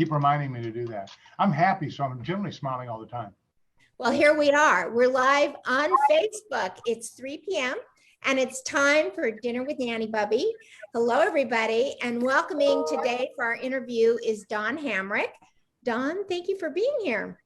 keep reminding me to do that. I'm happy, so I'm generally smiling all the time. Well, here we are. We're live on Facebook. It's 3 p.m. and it's time for Dinner with Nanny Bubby. Hello, everybody, and welcoming today for our interview is Don Hamrick. Don, thank you for being here.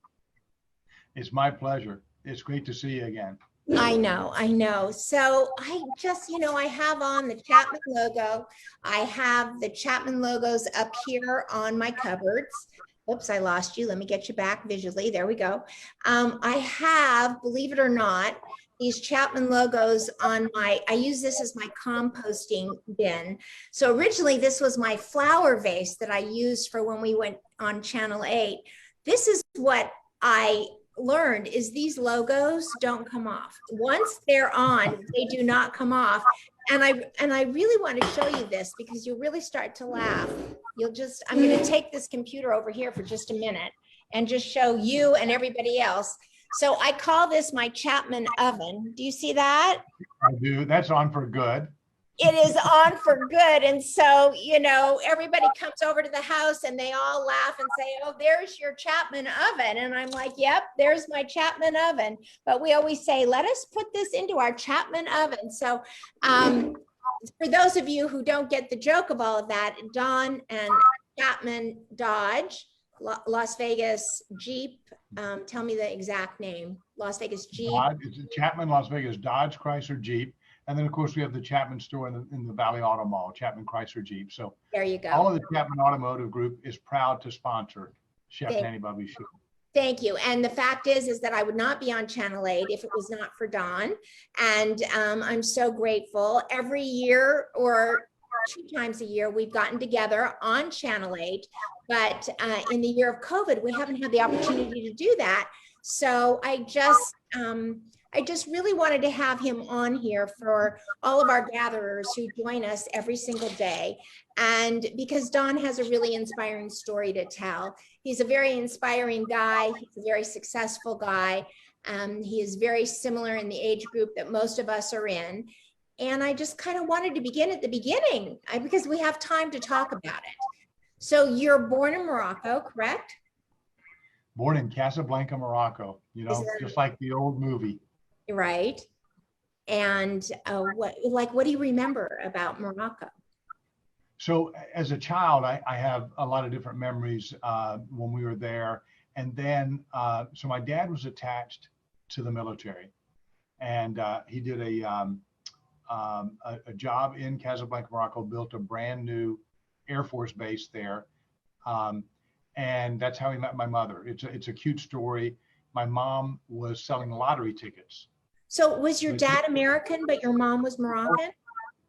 It's my pleasure. It's great to see you again. I know. So I just, I have on the Chapman logo. I have the Chapman logos up here on my cupboards. Oops, I lost you. Let me get you back visually. There we go. I have, believe it or not, these Chapman logos on I use this as my composting bin. So originally this was my flower vase that I used for when we went on Channel 8. This is what I learned is these logos don't come off. Once they're on, they do not come off. And I really want to show you this because you'll really start to laugh. I'm going to take this computer over here for just a minute and just show you and everybody else. So I call this my Chapman oven. Do you see that? I do. That's on for good. It is on for good. And so, everybody comes over to the house and they all laugh and say, oh, there's your Chapman oven. And I'm like, yep, there's my Chapman oven. But we always say, let us put this into our Chapman oven. So for those of you who don't get the joke of all of that, Don and Chapman Dodge, Las Vegas Jeep, tell me the exact name. Las Vegas Jeep. It's Chapman, Las Vegas Dodge, Chrysler, Jeep. And then, of course, we have the Chapman store in the Valley Auto Mall, Chapman Chrysler Jeep. So there you go. All of the Chapman Automotive Group is proud to sponsor Chef Nanny Bubby's show. Thank you. And the fact is that I would not be on Channel 8 if it was not for Don. And I'm so grateful. Every year or 2 times a year, we've gotten together on Channel 8. But in the year of COVID, we haven't had the opportunity to do that. So I just really wanted to have him on here for all of our gatherers who join us every single day. And because Don has a really inspiring story to tell. He's a very inspiring guy. He's a very successful guy. He is very similar in the age group that most of us are in. And I just kind of wanted to begin at the beginning because we have time to talk about it. So you're born in Morocco, correct? Born in Casablanca, Morocco, just like the old movie. Right. And what do you remember about Morocco? So as a child, I have a lot of different memories when we were there. And then, so my dad was attached to the military and he did a job in Casablanca, Morocco, built a brand new Air Force base there. And that's how he met my mother. It's a cute story. My mom was selling lottery tickets. So was your dad American, but your mom was Moroccan?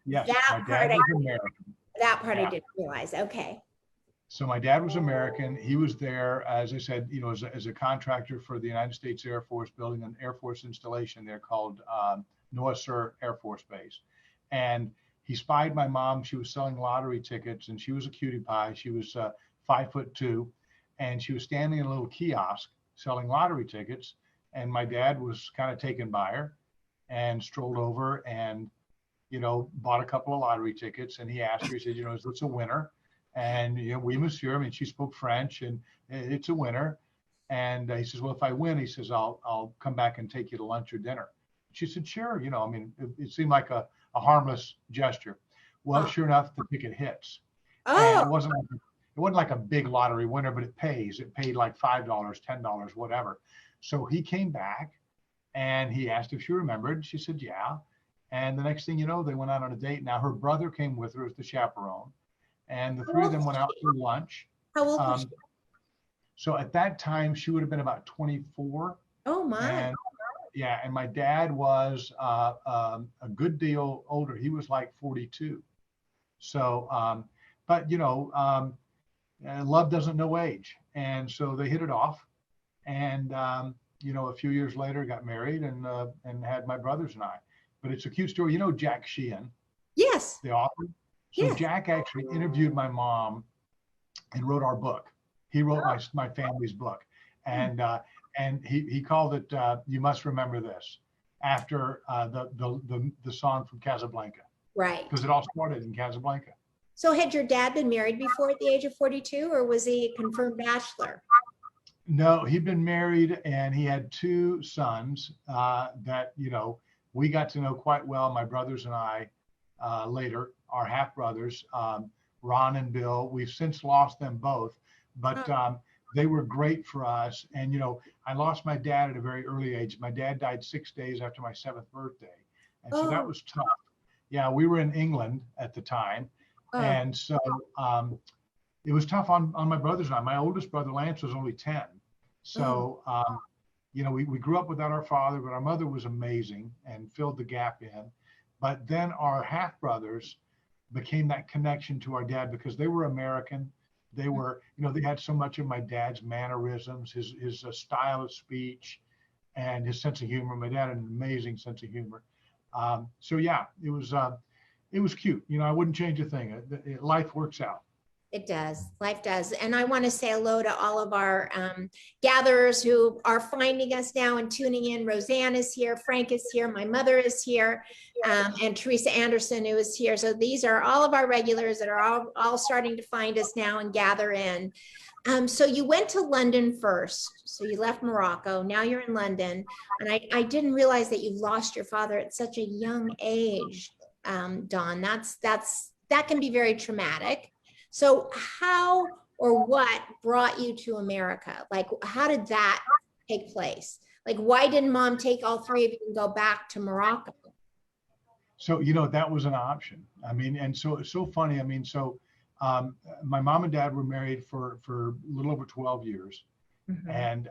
Yes, that my dad was American. That part I didn't realize. Okay. So my dad was American. He was there, as I said, as a contractor for the United States Air Force, building an Air Force installation there called Noisir Air Force Base. And he spied my mom. She was selling lottery tickets, and she was a cutie pie. She was 5'2", and she was standing in a little kiosk selling lottery tickets. And my dad was kind of taken by her and strolled over and, bought a couple of lottery tickets. And he asked her, he said, is this a winner? And, oui, monsieur. I mean, she spoke French and it's a winner. And he says, well, if I win, he says, I'll come back and take you to lunch or dinner. She said, sure. It seemed like a harmless gesture. Well, Sure enough, the ticket hits. And it wasn't like a big lottery winner, but it pays. It paid like $5, $10, whatever. So he came back and he asked if she remembered. She said, yeah. And the next thing you know, they went out on a date. Now her brother came with her as the chaperone. And the three of them went out for lunch. How old was she? So at that time, she would have been about 24. Oh, my. And my dad was a good deal older. He was like 42. So, love doesn't know age. And so they hit it off. And, a few years later, got married and had my brothers and I. But it's a cute story. Jack Sheehan? Yes. The author? So yes. Jack actually interviewed my mom and wrote our book. He wrote my family's book. And he called it You Must Remember This, after the song from Casablanca. Right. Because it all started in Casablanca. So had your dad been married before at the age of 42, or was he a confirmed bachelor? No, he'd been married and he had two sons that, we got to know quite well, my brothers and I, later, our half brothers, Ron and Bill. We've since lost them both, but they were great for us. And, I lost my dad at a very early age. My dad died 6 days after my 7th birthday. And so that was tough. Yeah, we were in England at the time. And so it was tough on my brothers and I. My oldest brother, Lance, was only 10. So, we grew up without our father, but our mother was amazing and filled the gap in. But then our half brothers became that connection to our dad because they were American. They were, they had so much of my dad's mannerisms, his style of speech, and his sense of humor. My dad had an amazing sense of humor. So yeah, it was cute. I wouldn't change a thing. Life works out. It does. Life does. And I want to say hello to all of our gatherers who are finding us now and tuning in. Roseanne is here. Frank is here. My mother is here. And Teresa Anderson, who is here. So these are all of our regulars that are all starting to find us now and gather in. So you went to London first. So you left Morocco. Now you're in London. And I didn't realize that you lost your father at such a young age, Don. That can be very traumatic. So how or what brought you to America? Like, how did that take place? Like, why didn't mom take all three of you and go back to Morocco? So, that was an option. I mean, and so it's so funny. I mean, so my mom and dad were married for a little over 12 years. And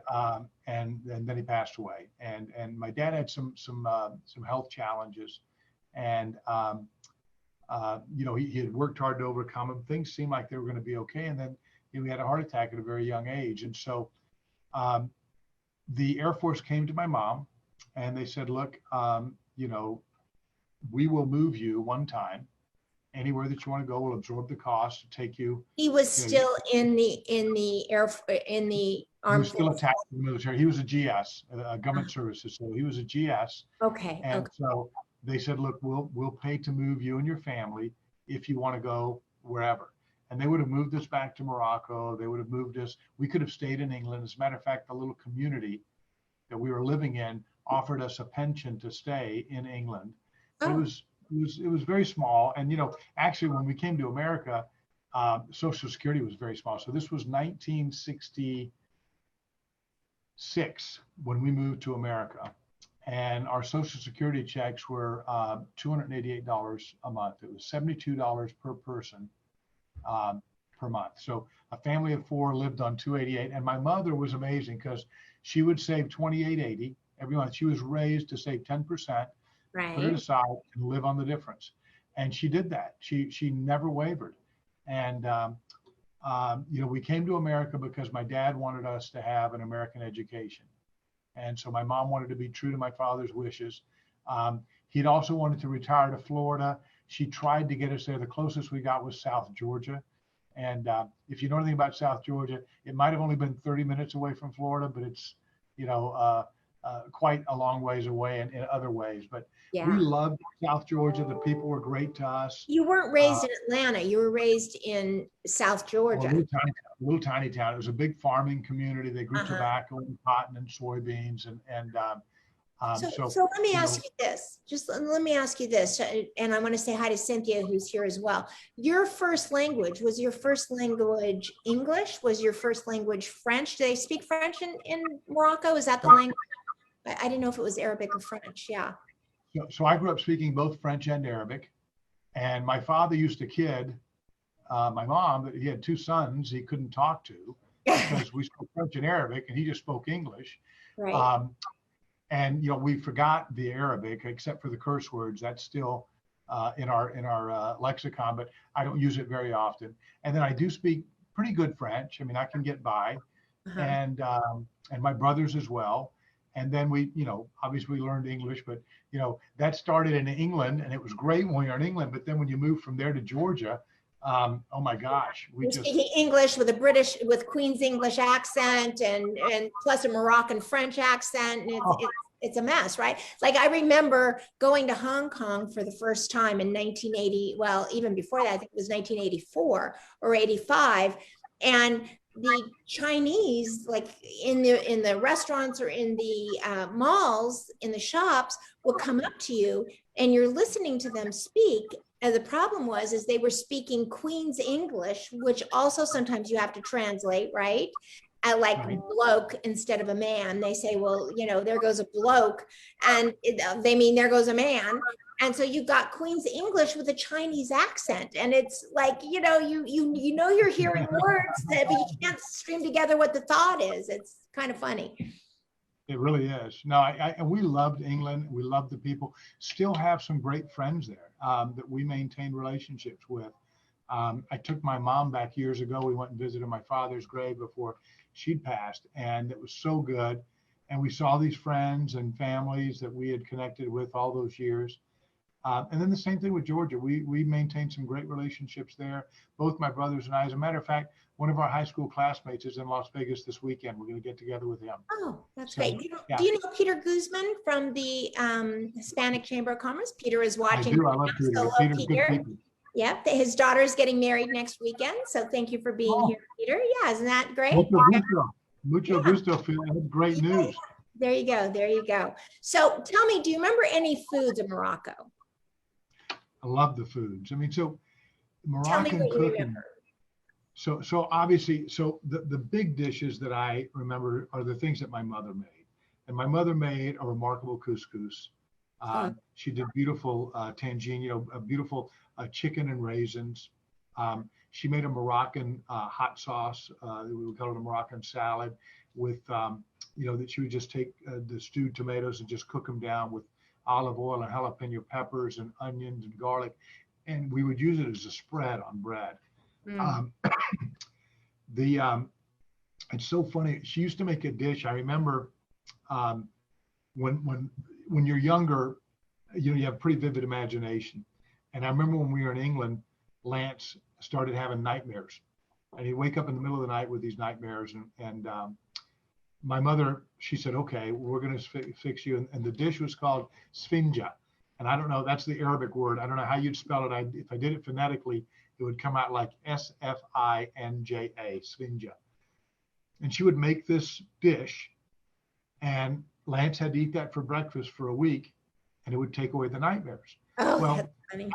then he passed away. And my dad had some health challenges. And he had worked hard to overcome them. Things seemed like they were going to be okay. And then he had a heart attack at a very young age. And so the Air Force came to my mom and they said, look, we will move you one time anywhere that you want to go. We'll absorb the cost to take you. He was still in the armed. He was still attached to the military. He was a GS, government services. So he was a GS. Okay. And so they said, look, we'll pay to move you and your family if you want to go wherever. And they would have moved us back to Morocco. They would have moved us. We could have stayed in England. As a matter of fact, the little community that we were living in offered us a pension to stay in England. It was very small. And, actually, when we came to America, Social Security was very small. So this was 1966 when we moved to America. And our Social Security checks were $288 a month. It was $72 per person per month. So a family of 4 lived on $288. And my mother was amazing because she would save $28.80 every month. She was raised to save 10%, put it aside, and live on the difference. And she did that. She never wavered. And we came to America because my dad wanted us to have an American education. And so my mom wanted to be true to my father's wishes. He'd also wanted to retire to Florida. She tried to get us there. The closest we got was South Georgia. And if you know anything about South Georgia, it might have only been 30 minutes away from Florida, but it's, quite a long ways away in other ways. But we loved South Georgia. The people were great to us. You weren't raised in Atlanta. You were raised in South Georgia. A little tiny town. It was a big farming community. They grew tobacco and cotton and soybeans. So let me ask you this. Just let me ask you this. And I want to say hi to Cynthia, who's here as well. Your first language, was your first language English? Was your first language French? Do they speak French in Morocco? Is that the language? I didn't know if it was Arabic or French. Yeah. So I grew up speaking both French and Arabic. And my father used to kid my mom that he had 2 sons he couldn't talk to because we spoke French and Arabic and he just spoke English. Right. And we forgot the Arabic except for the curse words. That's still in our lexicon, but I don't use it very often. And then I do speak pretty good French. I mean, I can get by, and my brothers as well. And then we, obviously we learned English, but that started in England, and it was great when we were in England. But then when you move from there to Georgia, oh my gosh, You're speaking English with Queen's English accent and plus a Moroccan French accent. And it's a mess, right? Like I remember going to Hong Kong for the first time in 1980. Well, even before that, I think it was 1984 or 85. And the Chinese, like in the restaurants or in the malls, in the shops, will come up to you and you're listening to them speak. And the problem is they were speaking Queen's English, which also sometimes you have to translate, right? At like bloke instead of a man. They say, well, you know, there goes a bloke, and they mean there goes a man. And so you got Queen's English with a Chinese accent, and it's like, you know, you know you're hearing words that, but you can't string together what the thought is. It's kind of funny. It really is. No, and we loved England. We loved the people. Still have some great friends there that we maintain relationships with. I took my mom back years ago. We went and visited my father's grave before she'd passed, and it was so good. And we saw these friends and families that we had connected with all those years. And then the same thing with Georgia. We maintained some great relationships there, both my brothers and I. As a matter of fact, one of our high school classmates is in Las Vegas this weekend. We're going to get together with him. Oh, that's great. Do you know Peter Guzman from the Hispanic Chamber of Commerce? Peter is watching. I do. I love Peter. So Peter's good people. Yep, his daughter is getting married next weekend. So thank you for being here, Peter. Yeah, isn't that great? Mucho gusto, Phil. Great news. There you go. There you go. So tell me, do you remember any foods in Morocco? I love the foods. I mean, so Moroccan cooking. So obviously, so the big dishes that I remember are the things that my mother made. And my mother made a remarkable couscous. She did beautiful tangine, you know, a beautiful chicken and raisins. She made a Moroccan hot sauce. We would call it a Moroccan salad with, you know, that she would just take the stewed tomatoes and just cook them down with olive oil and jalapeno peppers and onions and garlic. And we would use it as a spread on bread. It's so funny. She used to make a dish. I remember when you're younger, you know, you have a pretty vivid imagination. And I remember when we were in England, Lance started having nightmares, and he'd wake up in the middle of the night with these nightmares. And my mother, she said, okay, we're going to fix you. And the dish was called sfinja. And I don't know, that's the Arabic word. I don't know how you'd spell it. If I did it phonetically, it would come out like Sfinja, sfinja. And she would make this dish, and Lance had to eat that for breakfast for a week, and it would take away the nightmares. Oh, well, that's funny.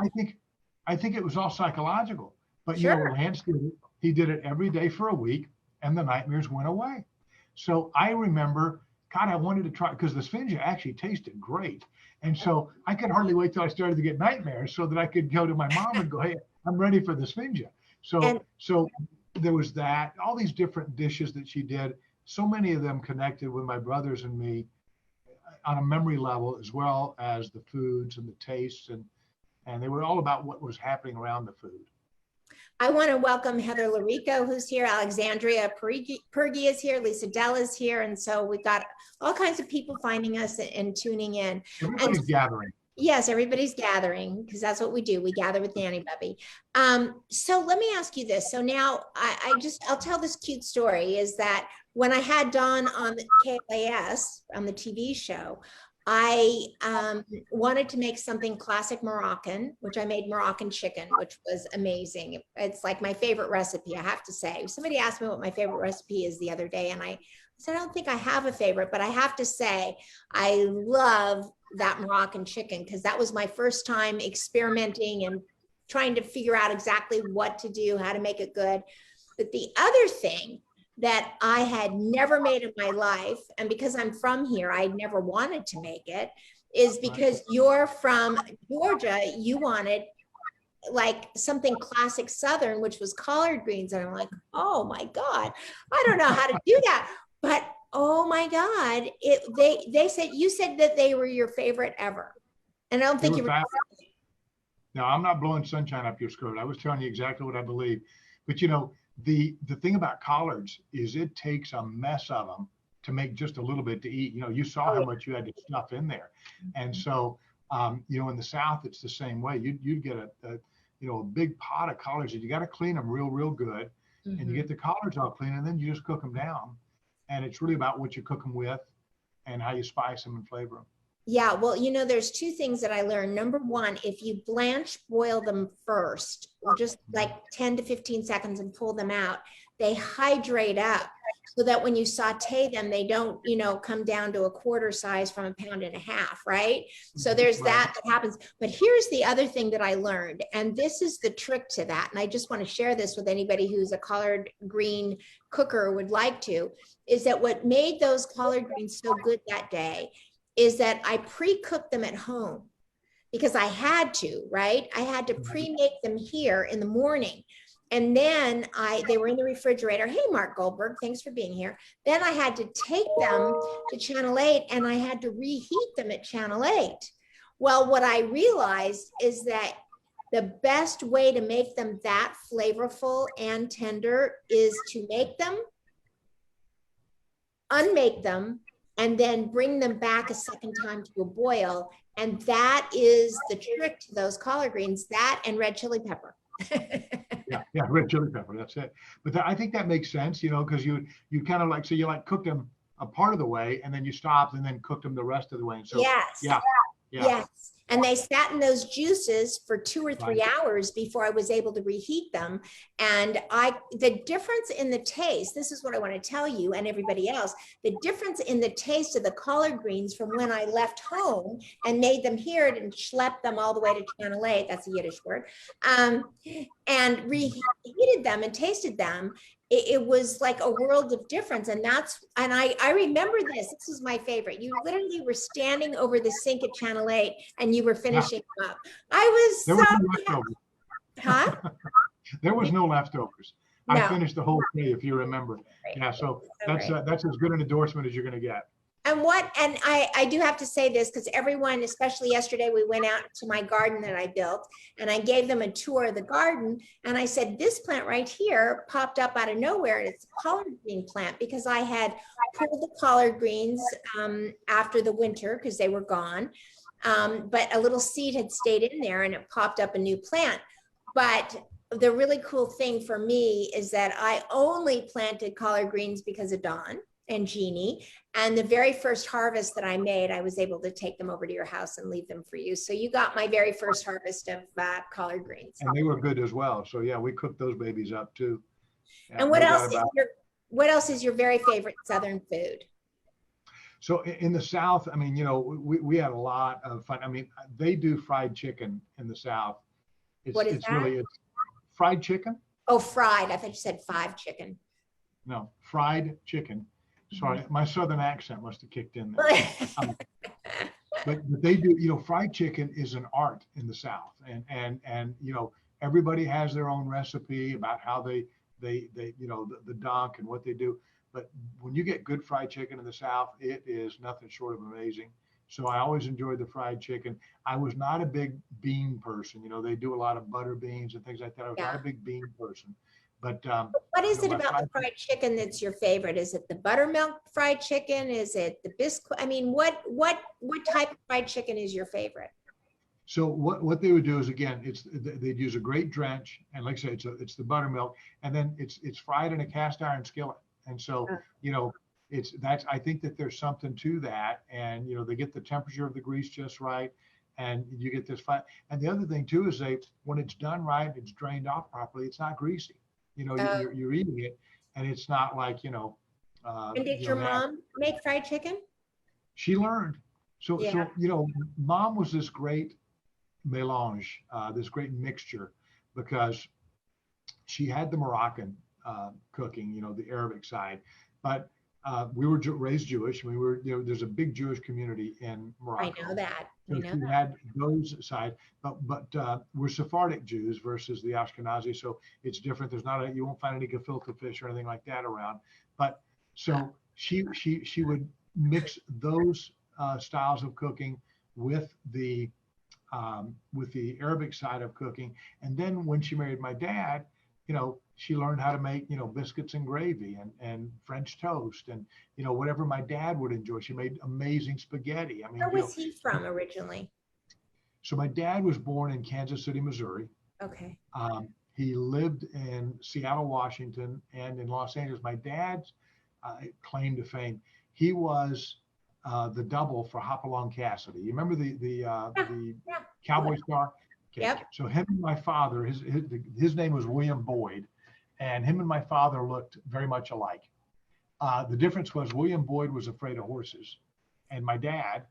I think it was all psychological. But Sure. you know, Lance did it. He did it every day for a week, and the nightmares went away. So I remember, God, I wanted to try, because the sfinja actually tasted great. And so I could hardly wait till I started to get nightmares so that I could go to my mom and go, hey, I'm ready for the sfinja. So there was that, all these different dishes that she did, so many of them connected with my brothers and me on a memory level, as well as the foods and the tastes, and they were all about what was happening around the food. I want to welcome Heather Larico, who's here. Alexandria Pergi is here. Lisa Dell is here. And so we've got all kinds of people finding us and tuning in. Everybody's gathering. Yes, everybody's gathering, because that's what we do. We gather with Nanny Bubby. So let me ask you this. So now I'll tell this cute story, is that when I had Don on the KLAS on the TV show, I wanted to make something classic Moroccan, which I made Moroccan chicken, which was amazing. It's like my favorite recipe, I have to say. Somebody asked me what my favorite recipe is the other day, and I said, I don't think I have a favorite, but I have to say, I love that Moroccan chicken, because that was my first time experimenting and trying to figure out exactly what to do, how to make it good. But the other thing that I had never made in my life, and because I'm from here, I never wanted to make it, is because you're from Georgia, you wanted like something classic Southern, which was collard greens. And I'm like, oh my God, I don't know how to do that. But oh my God, they said, you said that they were your favorite ever. And I don't think you were. No, I'm not blowing sunshine up your skirt. I was telling you exactly what I believe. But you know, the thing about collards is it takes a mess of them to make just a little bit to eat. You know, you saw how much you had to stuff in there. And so, you know, in the South, it's the same way. You'd get a big pot of collards, and you got to clean them real good. And you get the collards all clean, and then you just cook them down. And it's really about what you cook them with. and how you spice them and flavor them. Yeah, well, there's two things that I learned. Number one, if you blanch boil them first, just like 10 to 15 seconds and pull them out, they hydrate up so that when you saute them, they don't, come down to a quarter size from a pound and a half, right? So there's that happens. But here's the other thing that I learned, and this is the trick to that. And I just want to share this with anybody who's a collard green cooker or would like to, is that what made those collard greens so good that day is that I pre-cooked them at home because I had to, right? I had to pre-make them here in the morning. And then they were in the refrigerator. Hey, Mark Goldberg, thanks for being here. Then I had to take them to Channel 8 and I had to reheat them at Channel 8. Well, what I realized is that the best way to make them that flavorful and tender is to make them, unmake them, and then bring them back a second time to a boil. And that is the trick to those collard greens, that and red chili pepper. yeah, red chili pepper, that's it. But I think that makes sense, because you kind of like, so you like cooked them a part of the way and then you stopped and then cooked them the rest of the way. And so, yes. Yes. And they sat in those juices for 2 or 3 hours before I was able to reheat them. And the difference in the taste, this is what I want to tell you and everybody else, the difference in the taste of the collard greens from when I left home and made them here and schlepped them all the way to Channel 8, that's a Yiddish word, and reheated them and tasted them. It was like a world of difference. And I remember this was my favorite. You literally were standing over the sink at Channel 8 and you were finishing up. I was Huh? There was no leftovers. No. I finished the whole tray, if you remember. Right. Yeah, so that's as good an endorsement as you're going to get. And I do have to say this because everyone, especially yesterday, we went out to my garden that I built and I gave them a tour of the garden. And I said, this plant right here popped up out of nowhere. And it's a collard green plant because I had pulled the collard greens after the winter because they were gone. But a little seed had stayed in there and it popped up a new plant. But the really cool thing for me is that I only planted collard greens because of Don and Jeannie. And the very first harvest that I made, I was able to take them over to your house and leave them for you. So you got my very first harvest of collard greens. And they were good as well. So yeah, we cooked those babies up too. Yeah, and what else is your very favorite Southern food? So in the South, I mean, we had a lot of fun. I mean, they do fried chicken in the South. What is that? It's fried chicken. Oh, fried. I thought you said five chicken. No, fried chicken. Sorry, my Southern accent must have kicked in there. But they do, fried chicken is an art in the South, and everybody has their own recipe about how they the dunk and what they do. But when you get good fried chicken in the South, it is nothing short of amazing. So I always enjoyed the fried chicken. I was not a big bean person. They do a lot of butter beans and things like that. I was not a big bean person. But what is it about the fried chicken that's your favorite? Is it the buttermilk fried chicken? Is it the biscuit? I mean, what type of fried chicken is your favorite? So what they would do is, again, they'd use a great drench, and like I said, it's the buttermilk, and then it's fried in a cast iron skillet. And so I think that there's something to that, and they get the temperature of the grease just right, and you get this fat. And the other thing too is when it's done right, it's drained off properly, it's not greasy. You're eating it, and it's not like and did your mom make fried chicken? She learned. So Mom was this great melange, this great mixture, because she had the Moroccan cooking, the Arabic side, but we were raised Jewish. We were, there's a big Jewish community in Morocco. I know that. So she had those sides, but we're Sephardic Jews versus the Ashkenazi, so it's different. You won't find any gefilte fish or anything like that around. But so she would mix those styles of cooking with the Arabic side of cooking, and then when she married my dad, she learned how to make, biscuits and gravy and French toast and, whatever my dad would enjoy. She made amazing spaghetti. I mean, where was he from originally? So my dad was born in Kansas City, Missouri. Okay. He lived in Seattle, Washington, and in Los Angeles. My dad's claim to fame, he was the double for Hopalong Cassidy. You remember the Yeah. cowboy star? Okay. Yep. So him and my father, his name was William Boyd, and him and my father looked very much alike. The difference was William Boyd was afraid of horses, and my dad,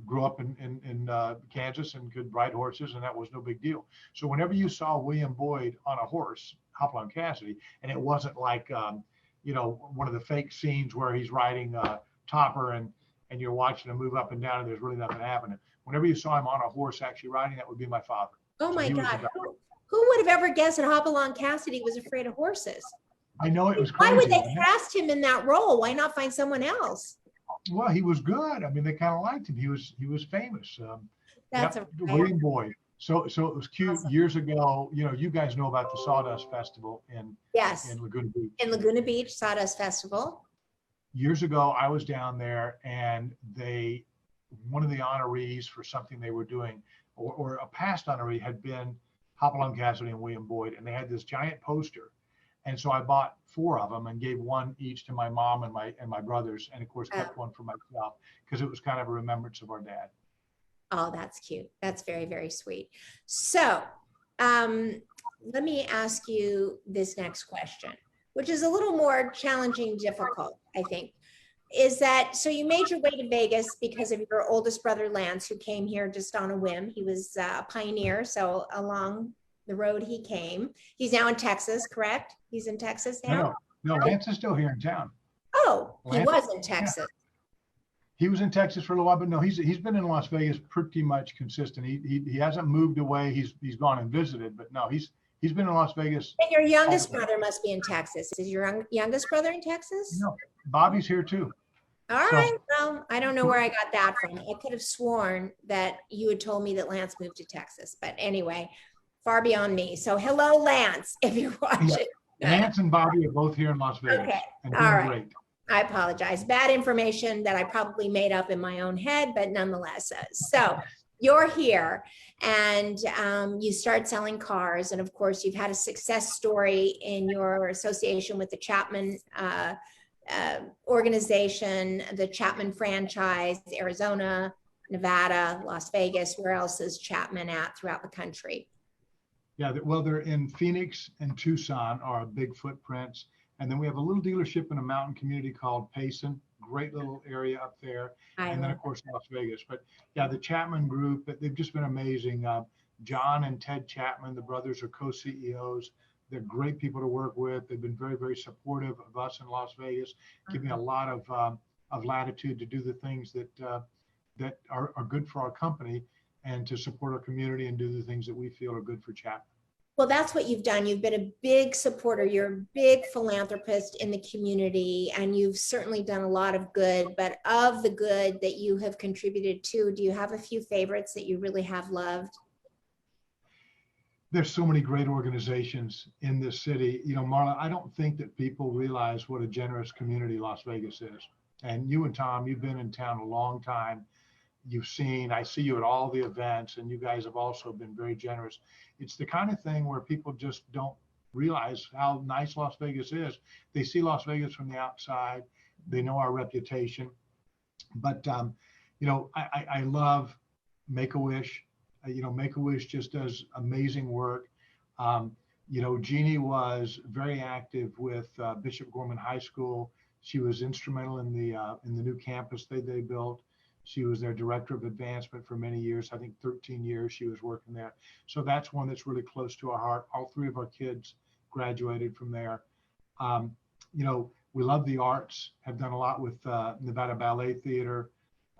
grew up in Kansas and could ride horses, and that was no big deal. So whenever you saw William Boyd on a horse, Hopalong Cassidy, and it wasn't like one of the fake scenes where he's riding a topper and you're watching him move up and down and there's really nothing happening. Whenever you saw him on a horse actually riding, that would be my father. Oh my God. Who would have ever guessed that Hopalong Cassidy was afraid of horses? I know, it was crazy. Why would they cast him in that role? Why not find someone else? Well, he was good. I mean, they kind of liked him. He was famous. That's William Boyd. So it was cute. Awesome. Years ago, you guys know about the Sawdust Festival in Laguna Beach. In Laguna Beach, Sawdust Festival. Years ago, I was down there, and one of the honorees for something they were doing, or a past honoree, had been Hopalong Cassidy and William Boyd, and they had this giant poster. And so I bought 4 of them and gave one each to my mom and my brothers, and of course kept one for myself because it was kind of a remembrance of our dad. Oh, that's cute. That's very, very sweet. So let me ask you this next question, which is a little more challenging, difficult, I think. Is that, so you made your way to Vegas because of your oldest brother, Lance, who came here just on a whim. He was a pioneer, so along the road he came. He's now in Texas, correct? He's in Texas now? No, Lance is still here in town. Oh, he was in Texas. Yeah. He was in Texas for a little while, but no, he's been in Las Vegas pretty much consistent. He hasn't moved away. He's gone and visited, but no, he's been in Las Vegas. And your youngest brother must be in Texas. Is your youngest brother in Texas? No, Bobby's here too. All right. Well, I don't know where I got that from. I could have sworn that you had told me that Lance moved to Texas, but anyway, far beyond me. So hello, Lance, if you're watching. Yeah. Lance and Bobby are both here in Las Vegas. Okay. And all right. Great. I apologize. Bad information that I probably made up in my own head, but nonetheless. So you're here and you start selling cars. And of course, you've had a success story in your association with the Chapman organization, the Chapman franchise, Arizona, Nevada, Las Vegas. Where else is Chapman at throughout the country? Yeah, well, they're in Phoenix and Tucson are big footprints. And then we have a little dealership in a mountain community called Payson, great little area up there. And then of course, Las Vegas. But yeah, the Chapman group, they've just been amazing. John and Ted Chapman, the brothers, are co-CEOs. They're great people to work with. They've been very, very supportive of us in Las Vegas, giving a lot of latitude to do the things that are good for our company and to support our community and do the things that we feel are good for Chapman. Well, that's what you've done. You've been a big supporter. You're a big philanthropist in the community, and you've certainly done a lot of good. But of the good that you have contributed to, do you have a few favorites that you really have loved? There's so many great organizations in this city. Marla, I don't think that people realize what a generous community Las Vegas is. And you and Tom, you've been in town a long time. I see you at all the events, and you guys have also been very generous. It's the kind of thing where people just don't realize how nice Las Vegas is. They see Las Vegas from the outside. They know our reputation. But, I love Make-A-Wish. Make-A-Wish just does amazing work. Jeannie was very active with Bishop Gorman High School. She was instrumental in the new campus they built. She was their director of advancement for many years. I think 13 years she was working there. So that's one that's really close to our heart. All 3 of our kids graduated from there. We love the arts, have done a lot with Nevada Ballet Theater.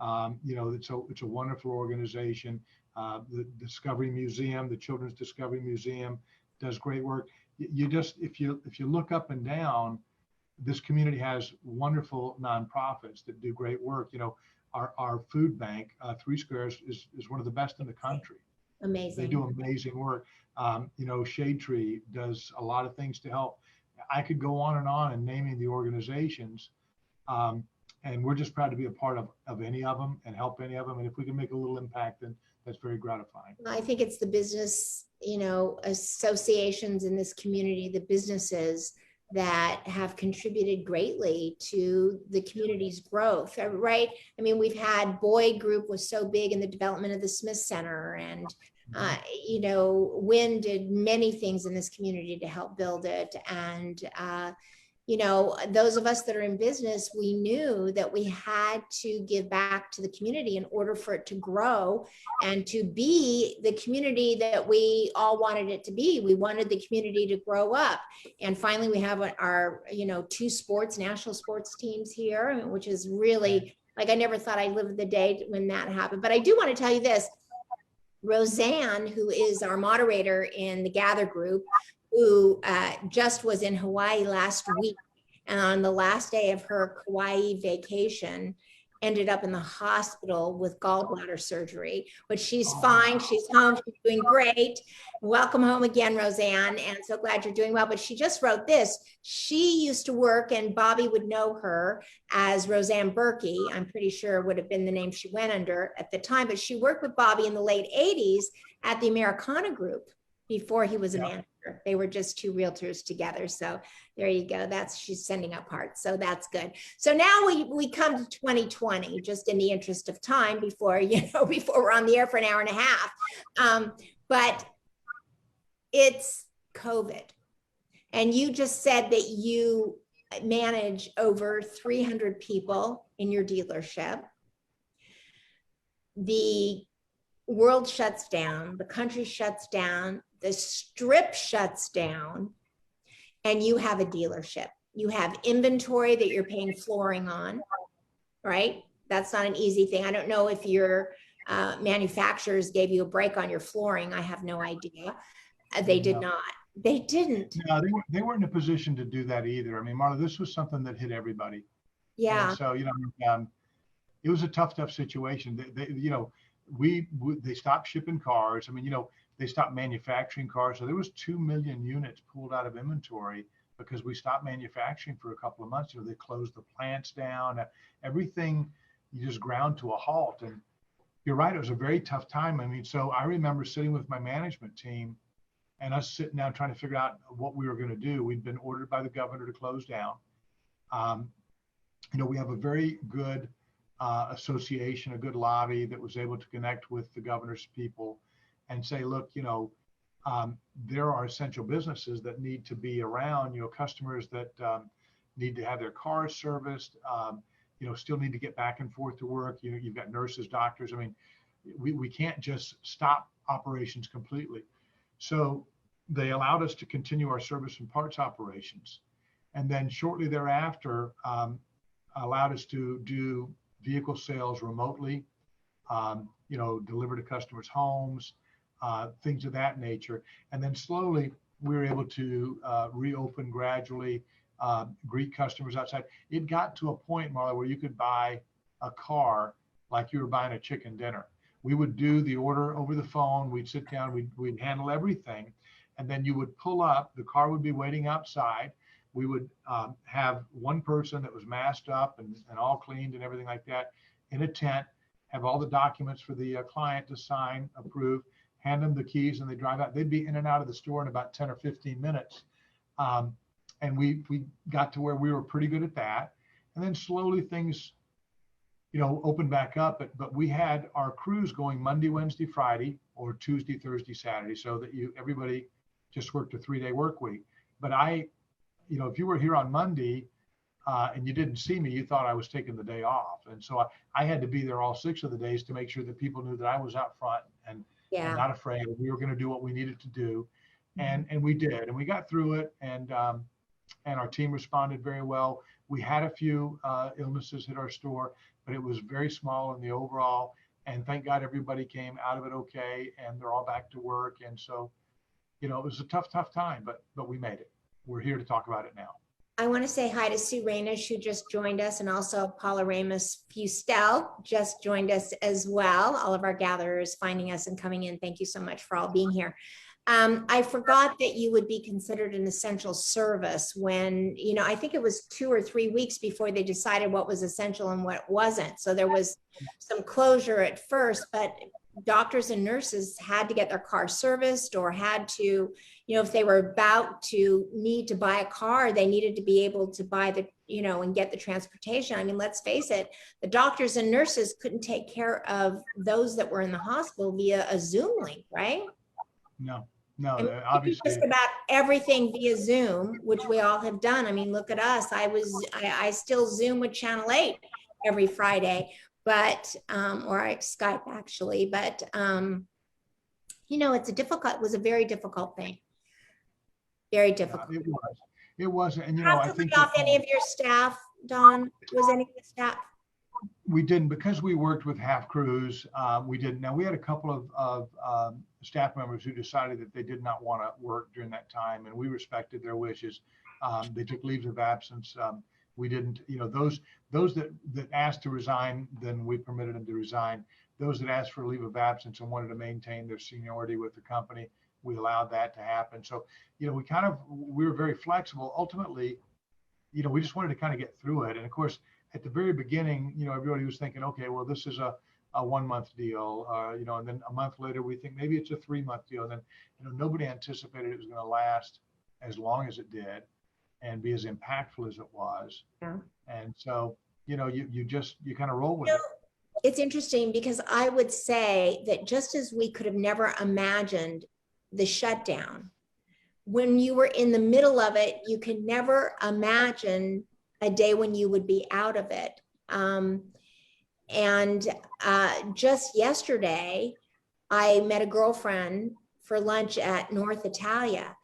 It's a wonderful organization. The Discovery Museum, the Children's Discovery Museum, does great work. If you look up and down, this community has wonderful nonprofits that do great work. Our food bank, 3 Squares, is one of the best in the country. Amazing. They do amazing work. Shade Tree does a lot of things to help. I could go on and naming the organizations, and we're just proud to be a part of any of them and help any of them. And if we can make a little impact, then that's very gratifying. I think it's the business, associations in this community, the businesses that have contributed greatly to the community's growth, right? I mean, we've had Boyd Group was so big in the development of the Smith Center, and you know, Wynn did many things in this community to help build it. And you know, those of us that are in business, we knew that we had to give back to the community in order for it to grow and to be the community that we all wanted it to be. We wanted the community to grow up. And finally, we have our, you know, 2 national sports teams here, which is really, like, I never thought I'd live the day when that happened. But I do want to tell you this. Roseanne, who is our moderator in the Gather group, who just was in Hawaii last week, and on the last day of her Kauai vacation, ended up in the hospital with gallbladder surgery, but she's fine. She's home. She's doing great. Welcome home again, Roseanne. And so glad you're doing well. But she just wrote this. She used to work, and Bobby would know her as Roseanne Berkey. I'm pretty sure it would have been the name she went under at the time, but she worked with Bobby in the late 80s at the Americana Group before he was a manager. They were just 2 realtors together. So there you go. She's sending up hearts. So that's good. So now we come to 2020, just in the interest of time before, you know, before we're on the air for an hour and a half. But it's COVID. And you just said that you manage over 300 people in your dealership. The world shuts down, the country shuts down, the strip shuts down, and you have a dealership. You have inventory that you're paying flooring on, right? That's not an easy thing. I don't know if your manufacturers gave you a break on your flooring. I have no idea. They did not. They didn't. No, they weren't in a position to do that either. I mean, Marla, this was something that hit everybody. Yeah. And so, you know, it was a tough situation. You know, they stopped shipping cars. I mean, you know, they stopped manufacturing cars. So there was 2 million units pulled out of inventory because we stopped manufacturing for a couple of months. You know, they closed the plants down, everything you just ground to a halt. And you're right, it was a very tough time. I mean, so I remember sitting with my management team and us sitting down trying to figure out what we were going to do. We'd been ordered by the governor to close down. You know, we have a very good association, a good lobby that was able to connect with the governor's people and say, look, you know, there are essential businesses that need to be around, you know, customers that need to have their cars serviced, you know, still need to get back and forth to work. You know, you've got nurses, doctors. I mean, we can't just stop operations completely. So they allowed us to continue our service and parts operations. And then shortly thereafter, allowed us to do vehicle sales remotely, you know, deliver to customers' homes, things of that nature. And then slowly we were able to reopen gradually, greet customers outside. It got to a point, Marla, where you could buy a car like you were buying a chicken dinner. We would do the order over the phone. We'd sit down, we'd handle everything. And then you would pull up, the car would be waiting outside. We would have one person that was masked up and all cleaned and everything like that in a tent, have all the documents for the client to sign, approve, hand them the keys, and they drive out. They'd be in and out of the store in about 10 or 15 minutes. And we got to where we were pretty good at that. And then slowly things, you know, opened back up, but we had our crews going Monday, Wednesday, Friday, or Tuesday, Thursday, Saturday, so that everybody just worked a 3-day work week. But you know, if you were here on Monday and you didn't see me, you thought I was taking the day off. And so I had to be there all 6 of the days to make sure that people knew that I was out front and not afraid. We were going to do what we needed to do. And we did, and we got through it. And our team responded very well. We had a few illnesses hit our store, but it was very small in the overall. And thank God everybody came out of it okay, and they're all back to work. And so, you know, it was a tough time, but we made it. We're here to talk about it now. I want to say hi to Sue Rainish, who just joined us, and also Paula Ramos Fustel just joined us as well. All of our gatherers finding us and coming in. Thank you so much for all being here. I forgot that you would be considered an essential service when, you know, I think it was 2 or 3 weeks before they decided what was essential and what wasn't. So there was some closure at first, but doctors and nurses had to get their car serviced or had to, you know, if they were about to need to buy a car, they needed to be able to buy the, you know, and get the transportation. I mean, let's face it, the doctors and nurses couldn't take care of those that were in the hospital via a Zoom link, right? No, And obviously. just about everything via Zoom, which we all have done. I mean, look at us. I still Zoom with Channel 8 every Friday, but, or I Skype actually, but, you know, it was a very difficult thing. Very difficult. It was. And, you know, I think off any of your staff, Don, was any of the staff? We didn't, because we worked with half crews. We didn't. Now we had a couple of staff members who decided that they did not want to work during that time, and we respected their wishes. They took leaves of absence. We didn't, you know, those that asked to resign, then we permitted them to resign. Those that asked for a leave of absence and wanted to maintain their seniority with the company, we allowed that to happen. So, you know, we were very flexible. Ultimately, you know, we just wanted to kind of get through it. And of course, at the very beginning, you know, everybody was thinking, okay, well, this is a 1 month deal, you know, and then a month later, we think maybe it's a 3 month deal. And then, you know, nobody anticipated it was going to last as long as it did and be as impactful as it was. Yeah. And so, you know, you kind of roll with it. It's interesting because I would say that just as we could have never imagined the shutdown, when you were in the middle of it, you can never imagine a day when you would be out of it. Just yesterday, I met a girlfriend for lunch at North Italia,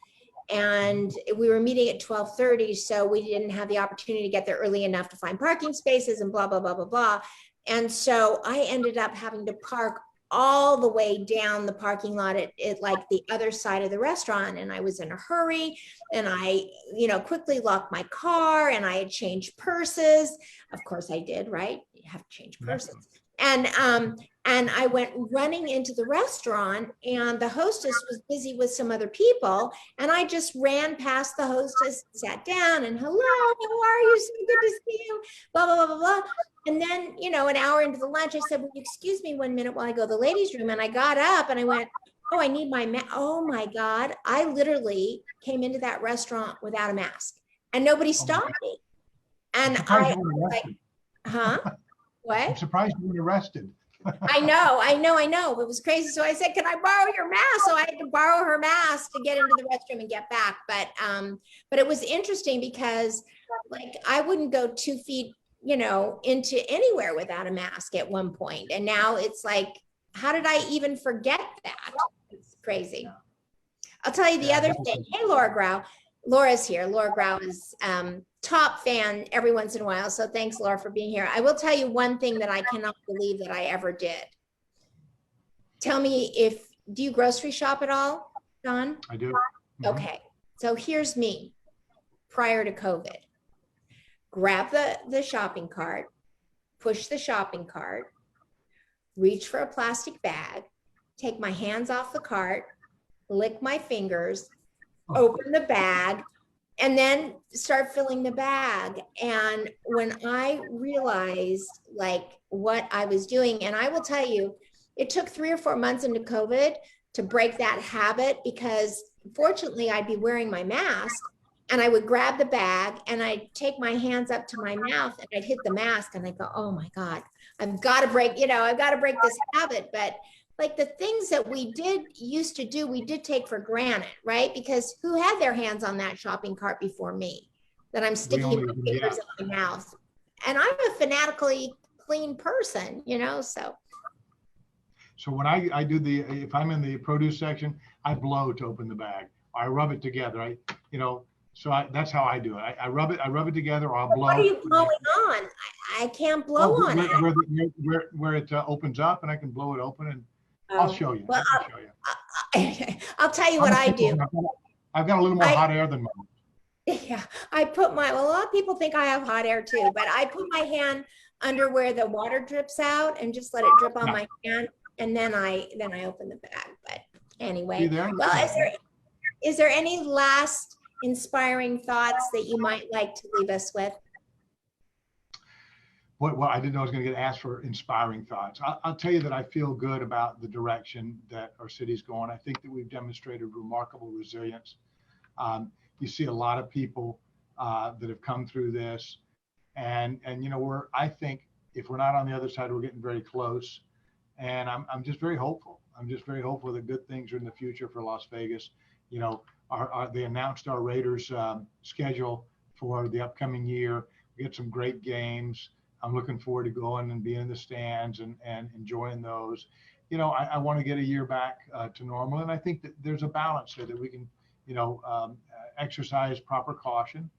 and we were meeting at 12:30, so we didn't have the opportunity to get there early enough to find parking spaces and blah, blah, blah, blah, blah. And so I ended up having to park all the way down the parking lot at like the other side of the restaurant. And I was in a hurry, and I, you know, quickly locked my car, and I had changed purses. Of course I did, right? You have to change purses. And I went running into the restaurant, and the hostess was busy with some other people. And I just ran past the hostess, sat down, and hello, how are you? So good to see you, blah, blah, blah, blah, blah. And then, you know, an hour into the lunch, I said, "Will you excuse me 1 minute while I go to the ladies' room?" And I got up and I went, "Oh, I need my mask." Oh my God. I literally came into that restaurant without a mask, and nobody stopped me. And I was like, huh? What? I'm surprised you weren't arrested. I know. It was crazy. So I said, "Can I borrow your mask?" So I had to borrow her mask to get into the restroom and get back. But it was interesting because, like, I wouldn't go 2 feet, you know, into anywhere without a mask at one point. And now it's like, how did I even forget that? It's crazy. I'll tell you the other thing. Hey, Laura Grau. Laura's here. Laura Grau is top fan every once in a while. So thanks, Laura, for being here. I will tell you one thing that I cannot believe that I ever did. Tell me, do you grocery shop at all, Don? I do. Okay. So here's me prior to COVID. Grab the shopping cart, push the shopping cart, reach for a plastic bag, take my hands off the cart, lick my fingers, open the bag, and then start filling the bag. And when I realized like what I was doing, and I will tell you, it took 3 or 4 months into COVID to break that habit, because fortunately I'd be wearing my mask, and I would grab the bag and I'd take my hands up to my mouth and I'd hit the mask, and I'd go, "Oh my God, I've got to break this habit." But like the things that we used to do, we did take for granted, right? Because who had their hands on that shopping cart before me, that I'm sticking my fingers in my mouth? And I'm a fanatically clean person, you know, so. So when I do if I'm in the produce section, I blow to open the bag. I rub it together. That's how I do it. I rub it together, or I'll blow. What are you blowing on? I can't blow on it. Where it opens up, and I can blow it open, and I'll show you. Well, I'll tell you what I do. I've got a little more hot air than mine. Yeah, well, a lot of people think I have hot air too, but I put my hand under where the water drips out and just let it drip on my hand, and then I open the bag. But anyway, well, is there any last inspiring thoughts that you might like to leave us with? Well, I didn't know I was going to get asked for inspiring thoughts. I'll tell you that I feel good about the direction that our city's going. I think that we've demonstrated remarkable resilience. You see a lot of people that have come through this, and you know, I think if we're not on the other side, we're getting very close. And I'm just very hopeful. I'm just very hopeful that good things are in the future for Las Vegas. You know, they announced our Raiders schedule for the upcoming year. We get some great games. I'm looking forward to going and being in the stands and enjoying those. You know, I want to get a year back to normal. And I think that there's a balance there that we can, you know, exercise proper caution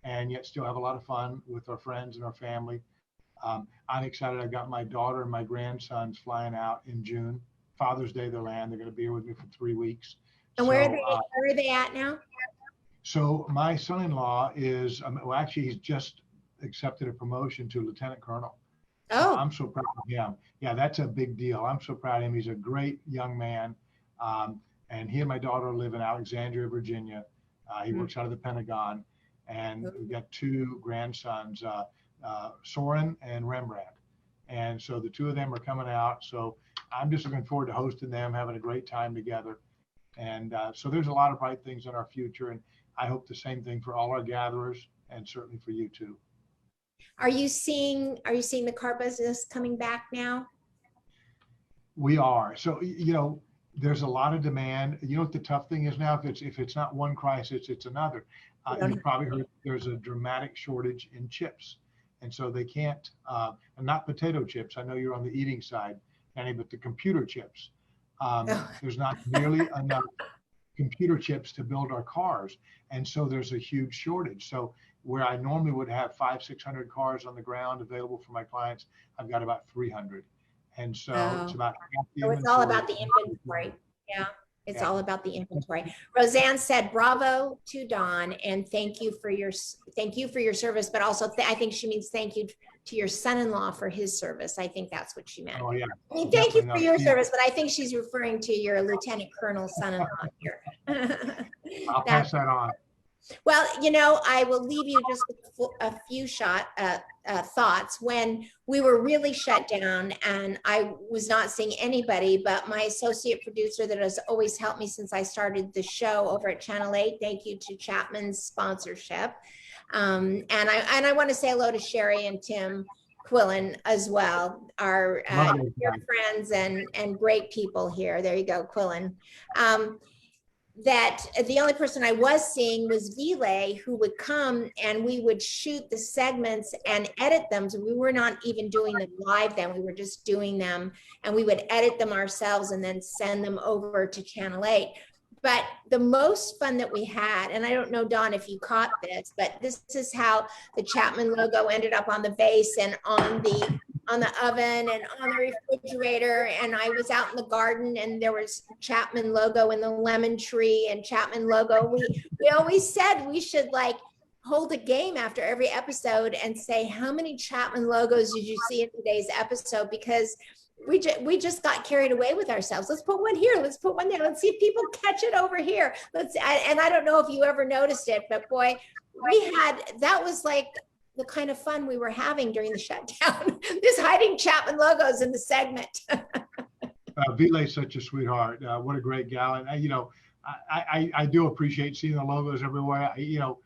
and yet still have a lot of fun with our friends and our family. I'm excited. I've got my daughter and my grandsons flying out in June. Father's Day, they land. They're going to be here with me for 3 weeks. And where are they at now? So my son-in-law is, well, actually, he's just accepted a promotion to lieutenant colonel. Oh, I'm so proud of him. Yeah, that's a big deal. I'm so proud of him. He's a great young man. And he and my daughter live in Alexandria, Virginia. He works out of the Pentagon. And we've got 2 grandsons, Soren and Rembrandt. And so the 2 of them are coming out. So I'm just looking forward to hosting them, having a great time together. And so there's a lot of bright things in our future. And I hope the same thing for all our gatherers and certainly for you too. are you seeing the car business coming back now? We are. So, you know, there's a lot of demand. You know what the tough thing is now? If it's not one crisis, it's another. You probably heard there's a dramatic shortage in chips. And so they can't, and not potato chips. I know you're on the eating side, Nanny, but the computer chips. There's not nearly enough computer chips to build our cars. And so there's a huge shortage. So where I normally would have 500-600 cars on the ground available for my clients, I've got about 300. And so it's about half the it's all about the inventory. Yeah. It's all about the inventory. Roseanne said, "Bravo to Don, and thank you for your service." But also, I think she means thank you to your son-in-law for his service. I think that's what she meant. Oh yeah. I mean, thank you for your service, but I think she's referring to your lieutenant colonel son-in-law here. I'll pass that on. Well, you know, I will leave you just with a few thoughts. When we were really shut down and I was not seeing anybody, but my associate producer that has always helped me since I started the show over at Channel 8, thank you to Chapman's sponsorship. And I want to say hello to Sherry and Tim Quillen as well, our dear friends and great people here. There you go, Quillen. That the only person I was seeing was Vile, who would come and we would shoot the segments and edit them. So we were not even doing them live then, we were just doing them and we would edit them ourselves and then send them over to Channel 8. But the most fun that we had, and I don't know, Don, if you caught this, but this is how the Chapman logo ended up on the vase and on the oven and on the refrigerator. And I was out in the garden and there was Chapman logo in the lemon tree and Chapman logo. We always said we should like hold a game after every episode and say, how many Chapman logos did you see in today's episode? Because we just got carried away with ourselves. Let's put one here. Let's put one there. Let's see if people catch it over here. And I don't know if you ever noticed it, but boy, that was like the kind of fun we were having during the shutdown, just hiding Chapman logos in the segment. Vilay's such a sweetheart. What a great gal. And, you know, I do appreciate seeing the logos everywhere. You know,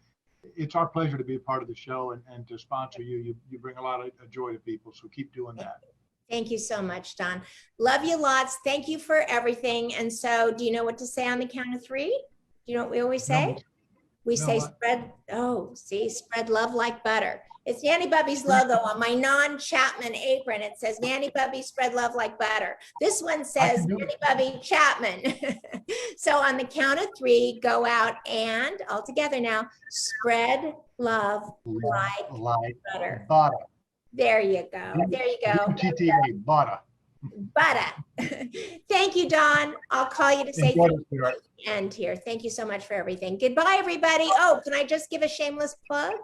it's our pleasure to be a part of the show and to sponsor you. You bring a lot of joy to people. So keep doing that. Thank you so much, Don. Love you lots. Thank you for everything. And so do you know what to say on the count of 3? Do you know what we always say? No. We say spread love like butter. It's Nanny Bubby's logo on my non-Chapman apron. It says Nanny Bubby, spread love like butter. This one says Nanny Bubby Chapman. So on the count of 3, go out and all together now, spread love like butter. There you go. There you go. TTA, butter. Butter. Thank you, Don. I'll call you to say thank you at the end here. Thank you so much for everything. Goodbye, everybody. Oh, can I just give a shameless plug?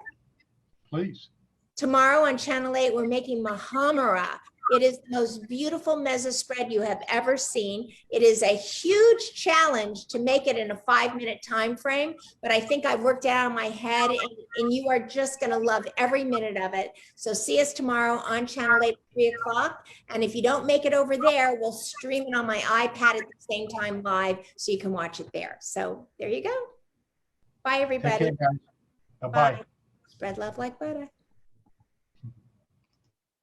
Please. Tomorrow on Channel 8, we're making Mahamara, It is the most beautiful mezza spread you have ever seen. It is a huge challenge to make it in a 5-minute time frame, but I think I've worked it out in my head, and you are just going to love every minute of it. So see us tomorrow on Channel 8 at 3 o'clock. And if you don't make it over there, we'll stream it on my iPad at the same time live, so you can watch it there. So there you go. Bye, everybody. Take care, guys. Bye-bye. Bye. Spread love like butter.